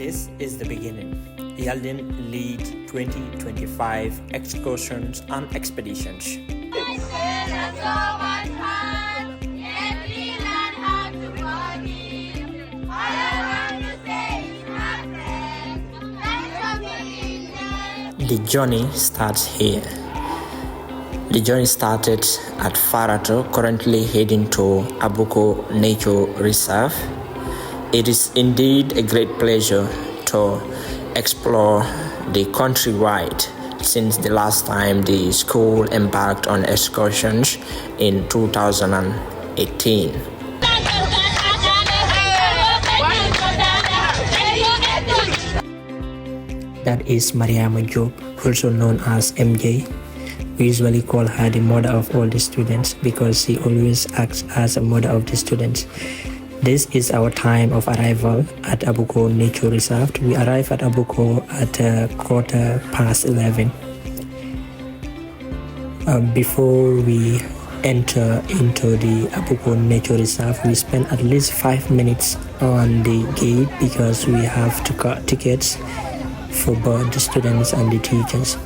This is the beginning. Yalding-Lead 2025 Excursions and Expeditions. The journey starts here. The journey started at Farato, currently heading to Abuko Nature Reserve. It is indeed a great pleasure to explore the countrywide since the last time the school embarked on excursions in 2018. That is Mariama Job, also known as MJ. We usually call her the mother of all the students because she always acts as a mother of the students. This is our time of arrival at Abuko Nature Reserve. We arrive at Abuko at 11:15. Before we enter into the Abuko Nature Reserve, we spend at least 5 minutes on the gate because we have to cut tickets for both the students and the teachers.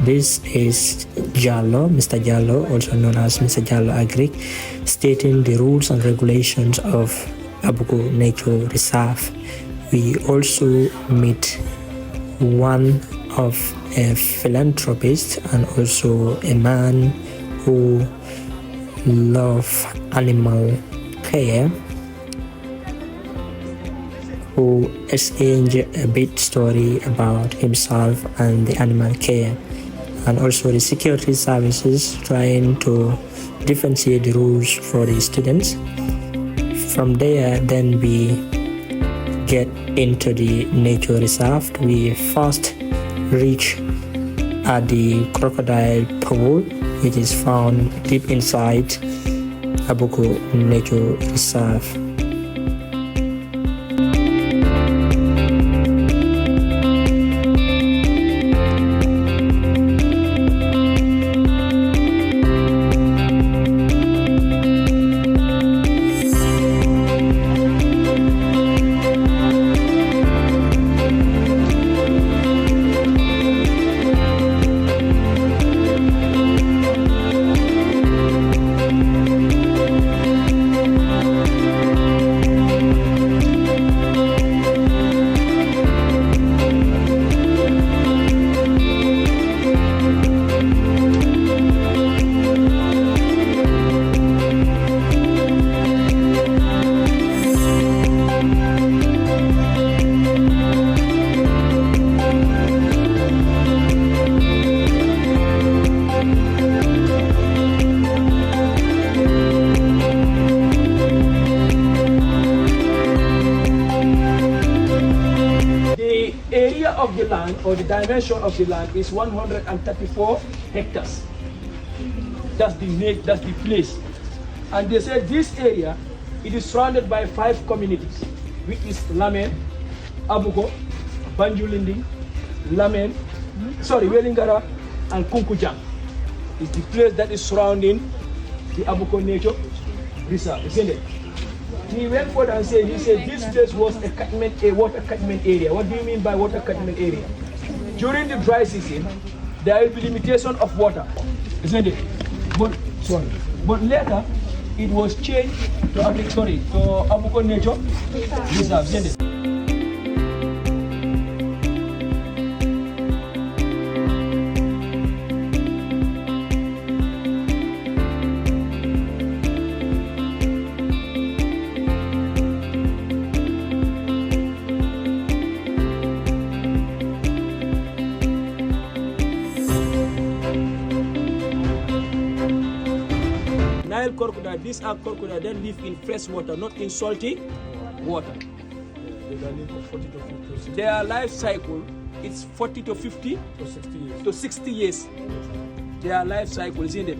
This is Jallo, Mr. Jallo, also known as Mr. Jallo Agric, stating the rules and regulations of Abuko Nature Reserve. We also meet one of a philanthropist and also a man who loves animal care, who exchanged a bit story about himself and the animal care, and also the security services trying to differentiate the rules for the students. From there, then we get into the nature reserve. We first reach at the crocodile pool, which is found deep inside Abuko Nature Reserve. Of the land, or the dimension of the land, is 134 hectares. That's the place. And they said this area, it is surrounded by 5 communities, which is Lamen, Abuko, Banjulinding, Lamen, Welingara, and Kunkujang. It's the place that is surrounding the Abuko Nature Reserve, isn't it? He went forward and said, this place was a water catchment area. What do you mean by water catchment area? During the dry season, there will be limitation of water, isn't it? But later, it was changed to Abuko Nature Reserve, isn't it? Crocodile, these are crocodiles that live in fresh water, not in salty water. They live for 40 to 50 years. Their life cycle is 40 to 50 to 60 years. Their life cycle, isn't it?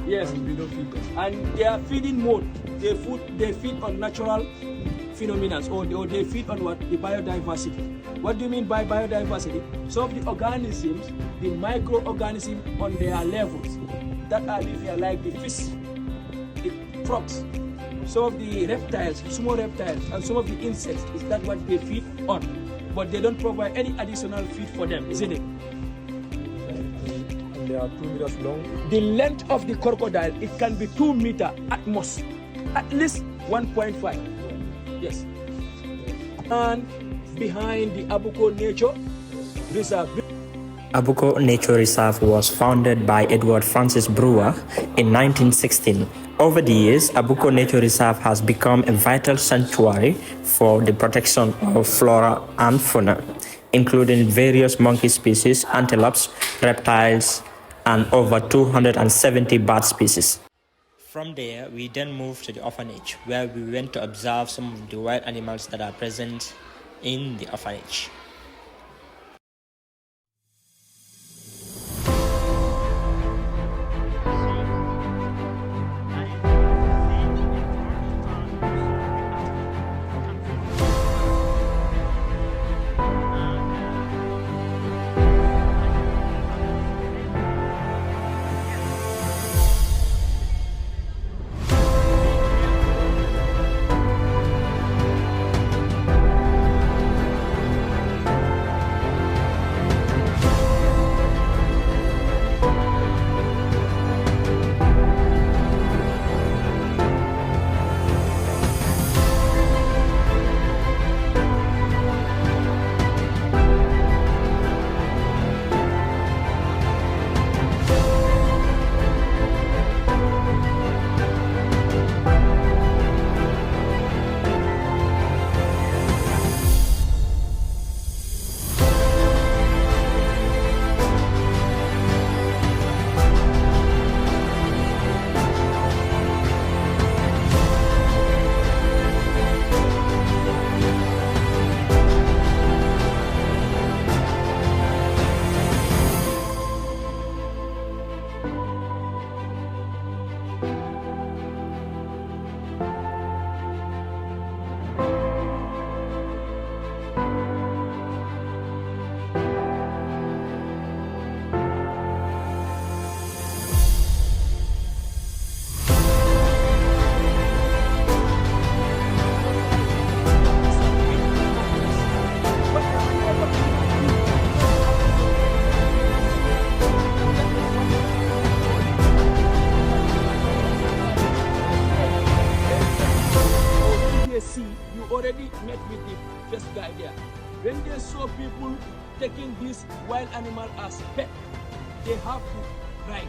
Yes. And we don't feed them. And their feeding mode, they feed on natural phenomena, or they feed on what? The biodiversity. What do you mean by biodiversity? So of the organisms, the microorganisms on their levels that are living here, like the fish, the frogs, some of the reptiles, small reptiles, and some of the insects. Is that what they feed on? But they don't provide any additional feed for them, isn't it? And they are 2 meters long. The length of the crocodile, it can be 2 meters at most, at least 1.5. Yes. And behind the Abuko Nature Reserve. Abuko Nature Reserve was founded by Edward Francis Brewer in 1916. Over the years, Abuko Nature Reserve has become a vital sanctuary for the protection of flora and fauna, including various monkey species, antelopes, reptiles, and over 270 bird species. From there, we then moved to the orphanage, where we went to observe some of the wild animals that are present in the orphanage. Already met with the first guy there. When they saw people taking this wild animal as pet, they have to cry.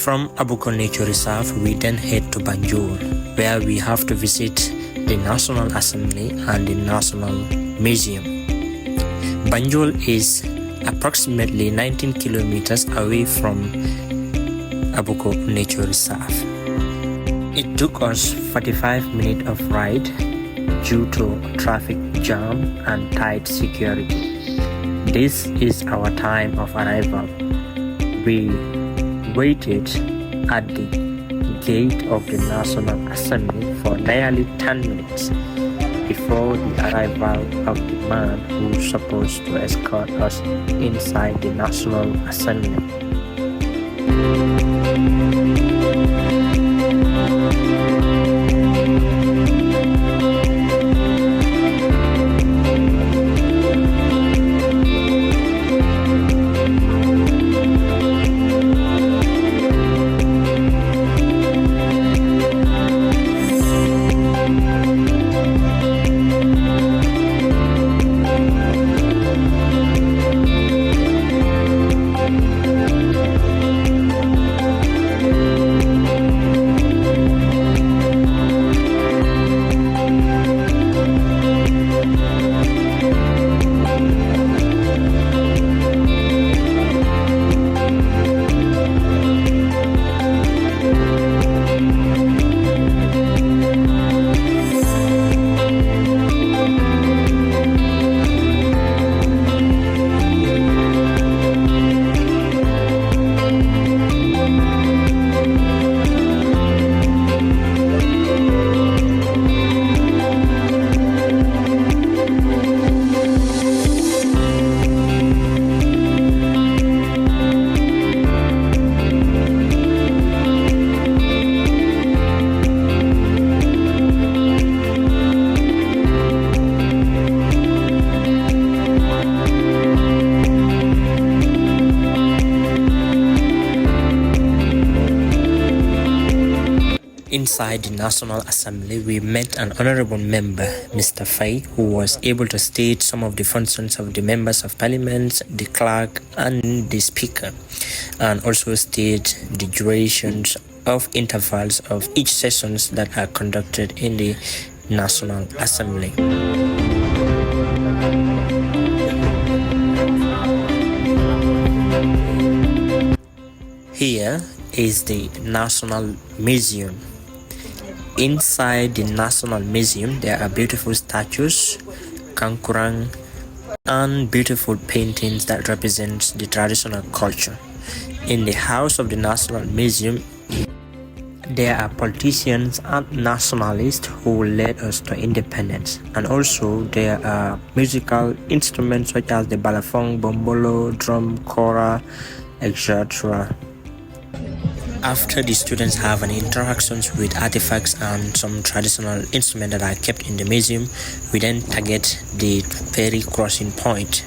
From Abuko Nature Reserve, we then head to Banjul, where we have to visit the National Assembly and the National Museum. Banjul is approximately 19 kilometers away from Abuko Nature Reserve. It took us 45 minutes of ride due to traffic jam and tight security. This is our time of arrival. We waited at the gate of the National Assembly for nearly 10 minutes before the arrival of the man who's supposed to escort us inside the National Assembly. Inside the National Assembly, we met an honorable member, Mr. Fay, who was able to state some of the functions of the members of parliament, the clerk, and the speaker, and also state the durations of intervals of each sessions that are conducted in the National Assembly. Here is the National Museum. Inside the National Museum, there are beautiful statues, kankurang, and beautiful paintings that represent the traditional culture. In the house of the National Museum, there are politicians and nationalists who led us to independence, and also there are musical instruments such as the balafon, bombolo, drum, kora, etc. After the students have an interactions with artifacts and some traditional instruments that are kept in the museum, we then target the ferry crossing point.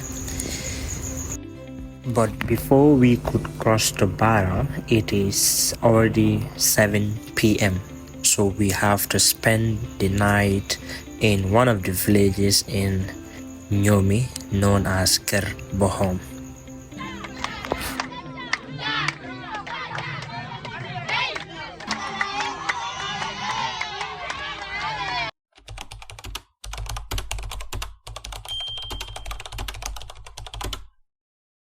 But before we could cross the barrier, it is already 7 p.m. So we have to spend the night in one of the villages in Nyomi known as Ker Bohom.